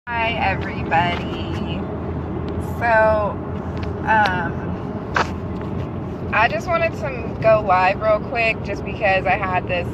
Hi everybody. So, I just wanted to go live real quick just because I had this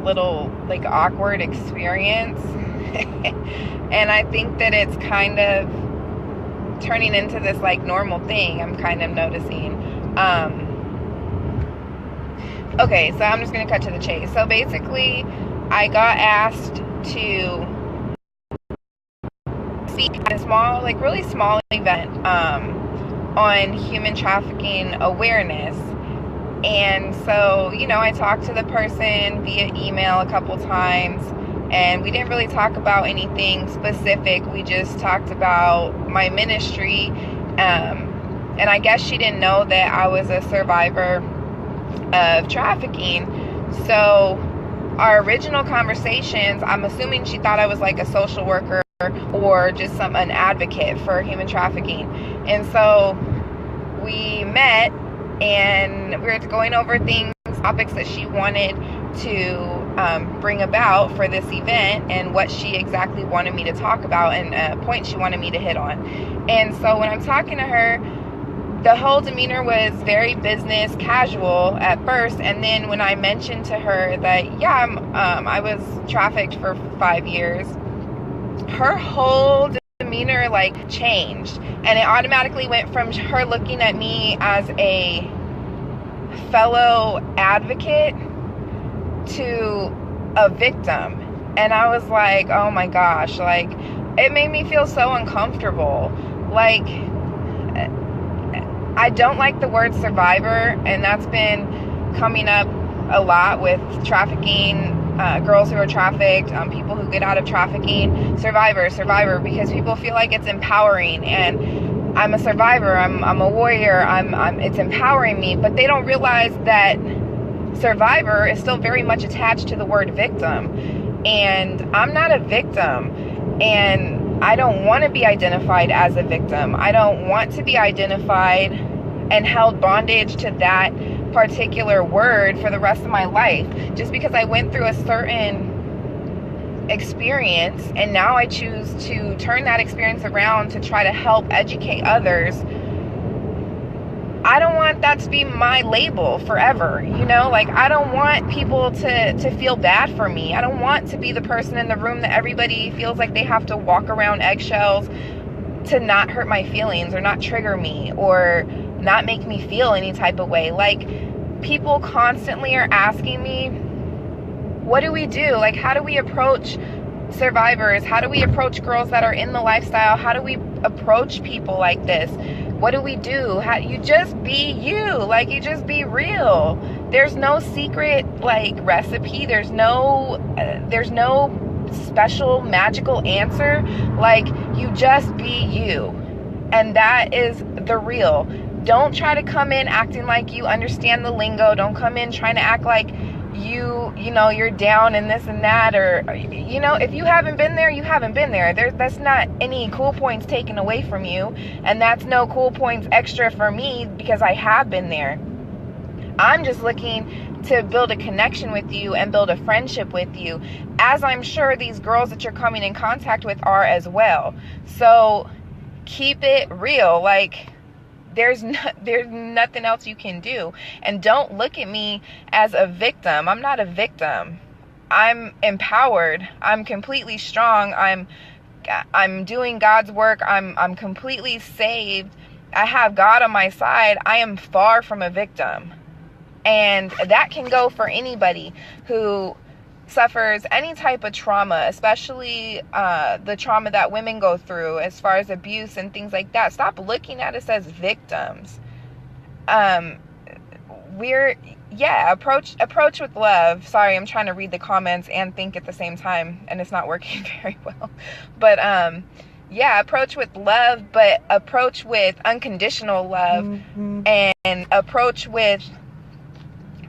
little awkward experience. And I think that it's kind of turning into this normal thing I'm kind of noticing. Okay, so I'm just going to cut to the chase. So basically, I got asked to speak at a small, really small event on human trafficking awareness. And so, I talked to the person via email a couple times, and we didn't really talk about anything specific. We just talked about my ministry. And I guess she didn't know that I was a survivor of trafficking. So our original conversations, I'm assuming she thought I was a social worker or just an advocate for human trafficking. And so we met and we were going over topics that she wanted to bring about for this event and what she exactly wanted me to talk about and points she wanted me to hit on. And so when I'm talking to her, the whole demeanor was very business casual at first, and then when I mentioned to her that I was trafficked for 5 years, her whole demeanor changed, and it automatically went from her looking at me as a fellow advocate to a victim. And I was like, oh my gosh, it made me feel so uncomfortable. I don't like the word survivor, and that's been coming up a lot with trafficking, girls who are trafficked, people who get out of trafficking. Survivor, because people feel like it's empowering, and I'm a survivor, I'm a warrior, it's empowering me, but they don't realize that survivor is still very much attached to the word victim, and I'm not a victim, and I don't want to be identified as a victim. I don't want to be identified and held bondage to that particular word for the rest of my life. Just because I went through a certain experience and now I choose to turn that experience around to try to help educate others, I don't want that to be my label forever, I don't want people to feel bad for me. I don't want to be the person in the room that everybody feels like they have to walk around eggshells to not hurt my feelings or not trigger me or not make me feel any type of way. People constantly are asking me, what do we do? How do we approach survivors? How do we approach girls that are in the lifestyle? How do we approach people like this? What do we do? You just be you. You just be real. There's no secret recipe. There's no special magical answer. You just be you. And that is the real. Don't try to come in acting like you understand the lingo. Don't come in trying to act like you're down and this and that, or if you haven't been there, you haven't been there. That's not any cool points taken away from you, and that's no cool points extra for me because I have been there. I'm just looking to build a connection with you and build a friendship with you, as I'm sure these girls that you're coming in contact with are as well. So keep it real. There's nothing else you can do. And don't look at me as a victim. I'm not a victim. I'm empowered. I'm completely strong. I'm doing God's work. I'm completely saved. I have God on my side. I am far from a victim. And that can go for anybody who suffers any type of trauma, especially the trauma that women go through as far as abuse and things like that. Stop looking at us as victims. Approach with love. Sorry, I'm trying to read the comments and think at the same time, and it's not working very well. But approach with love, but approach with unconditional love, and approach with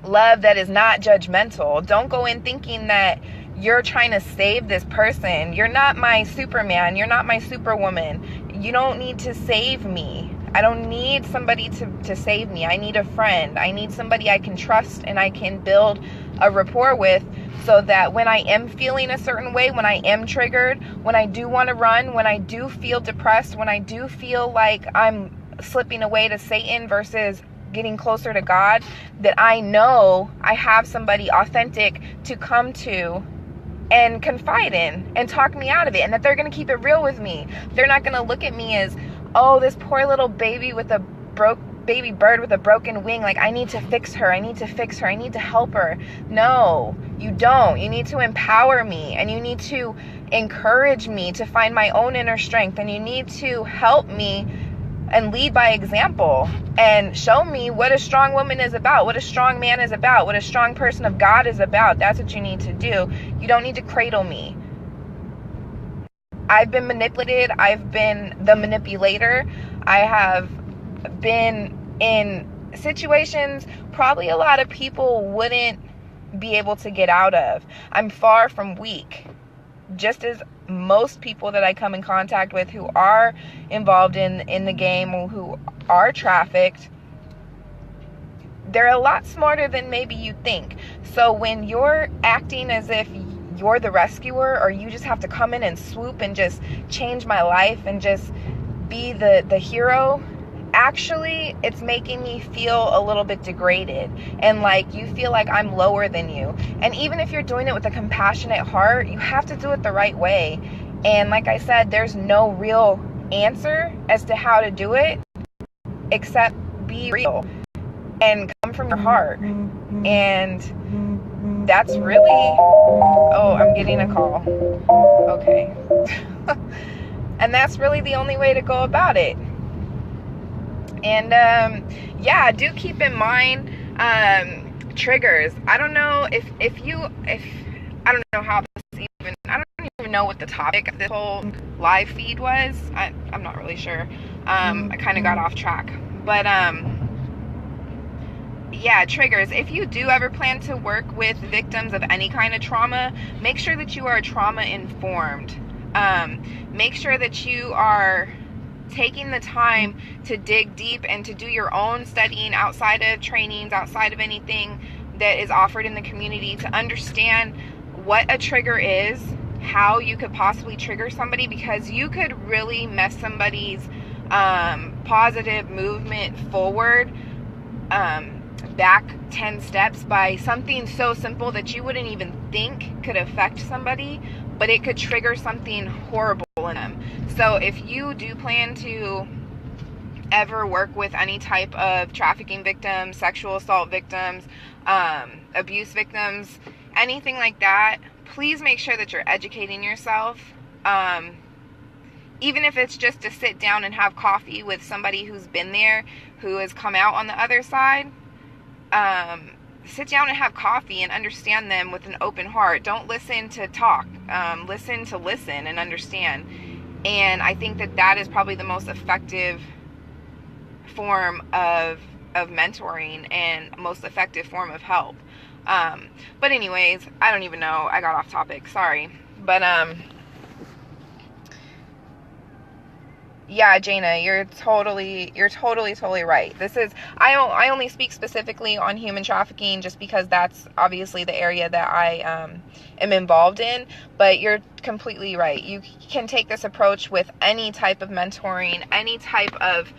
love that is not judgmental. Don't go in thinking that you're trying to save this person. You're not my Superman. You're not my Superwoman. You don't need to save me. I don't need somebody to save me. I need a friend. I need somebody I can trust and I can build a rapport with, so that when I am feeling a certain way, when I am triggered, when I do want to run, when I do feel depressed, when I do feel like I'm slipping away to Satan versus getting closer to God, that I know I have somebody authentic to come to and confide in and talk me out of it, and that they're going to keep it real with me. They're not going to look at me as, oh, this poor little baby bird with a broken wing, like I need to fix her, I need to help her. No, you don't. You need to empower me, and you need to encourage me to find my own inner strength, and you need to help me and lead by example and show me what a strong woman is about, what a strong man is about, what a strong person of God is about. That's what you need to do. You don't need to cradle me. I've been manipulated. I've been the manipulator. I have been in situations probably a lot of people wouldn't be able to get out of. I'm far from weak. Just as most people that I come in contact with who are involved in the game or who are trafficked, they're a lot smarter than maybe you think. So when you're acting as if you're the rescuer, or you just have to come in and swoop and just change my life and just be the hero, actually it's making me feel a little bit degraded, and like you feel like I'm lower than you. And even if you're doing it with a compassionate heart, you have to do it the right way. And like I said, there's no real answer as to how to do it except be real and come from your heart. And that's really, oh, I'm getting a call. Okay. And that's really the only way to go about it. And yeah, do keep in mind triggers. I don't know if I don't know how this even, I don't even know what the topic of this whole live feed was. I'm not really sure. I kind of got off track. But yeah, triggers. If you do ever plan to work with victims of any kind of trauma, make sure that you are trauma informed. Make sure that you are taking the time to dig deep and to do your own studying outside of trainings, outside of anything that is offered in the community, to understand what a trigger is, how you could possibly trigger somebody, because you could really mess somebody's positive movement forward back 10 steps by something so simple that you wouldn't even think could affect somebody, but it could trigger something horrible in them. So if you do plan to ever work with any type of trafficking victims, sexual assault victims, abuse victims, anything like that, please make sure that you're educating yourself. Even if it's just to sit down and have coffee with somebody who's been there, who has come out on the other side. Sit down and have coffee and understand them with an open heart. Don't listen to talk. Listen to listen and understand. And I think that that is probably the most effective form of mentoring and most effective form of help. But anyways, I don't even know. I got off topic. Sorry. But yeah, Jaina, you're totally right. This is, I only speak specifically on human trafficking just because that's obviously the area that I am involved in, but you're completely right. You can take this approach with any type of mentoring, any type of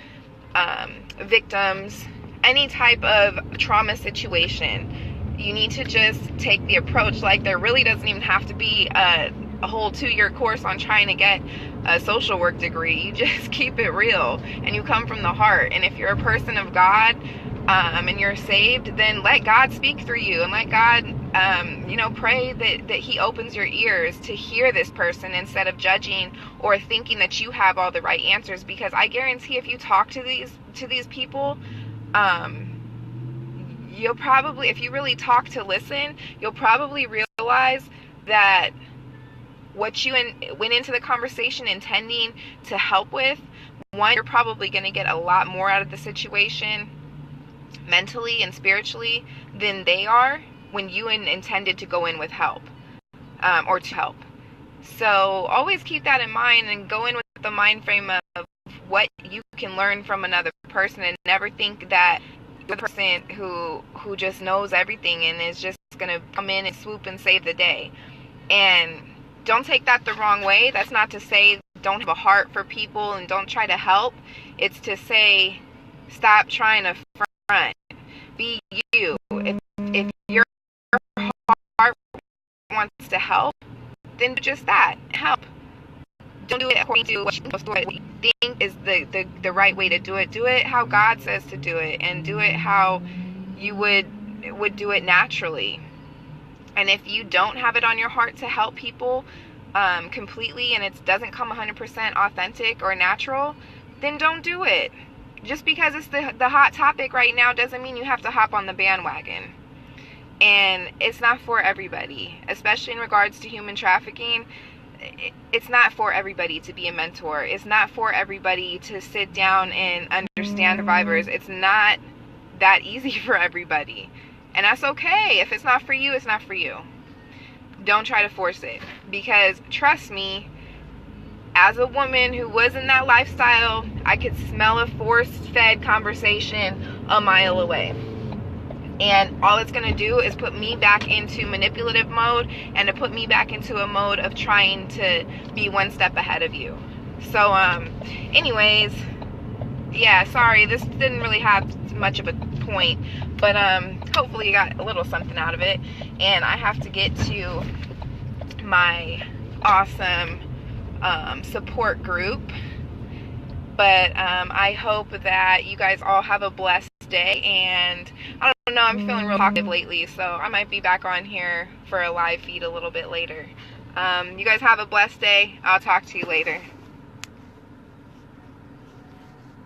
victims, any type of trauma situation. You need to just take the approach. Like, there really doesn't even have to be a whole 2-year course on trying to get a social work degree. You just keep it real and you come from the heart. And if you're a person of God and you're saved, then let God speak through you, and let God pray that he opens your ears to hear this person instead of judging or thinking that you have all the right answers. Because I guarantee if you talk to these people, you'll probably, if you really talk to listen, you'll probably realize that what you went into the conversation intending to help with, one, you're probably going to get a lot more out of the situation mentally and spiritually than they are when you intended to go in with help or to help. So always keep that in mind and go in with the mind frame of what you can learn from another person, and never think that the person who just knows everything and is just gonna come in and swoop and save the day. And don't take that the wrong way. That's not to say don't have a heart for people and don't try to help. It's to say stop trying to front. Be you. If your heart wants to help, then do just that. Help. Don't do it according to what you think is the right way to do it. Do it how God says to do it, and do it how you would do it naturally. And if you don't have it on your heart to help people completely, and it doesn't come 100% authentic or natural, then don't do it. Just because it's the hot topic right now doesn't mean you have to hop on the bandwagon. And it's not for everybody, especially in regards to human trafficking. It's not for everybody to be a mentor. It's not for everybody to sit down and understand survivors. It's not that easy for everybody. And that's okay. If it's not for you, it's not for you. Don't try to force it. Because trust me, as a woman who was in that lifestyle, I could smell a force-fed conversation a mile away. And all it's going to do is put me back into manipulative mode and to put me back into a mode of trying to be one step ahead of you. So, anyways, yeah, sorry, this didn't really have much of a point, but hopefully you got a little something out of it. And I have to get to my awesome support group. But I hope that you guys all have a blessed day, and I don't know, I'm feeling real talkative lately, so I might be back on here for a live feed a little bit later. You guys have a blessed day. I'll talk to you later.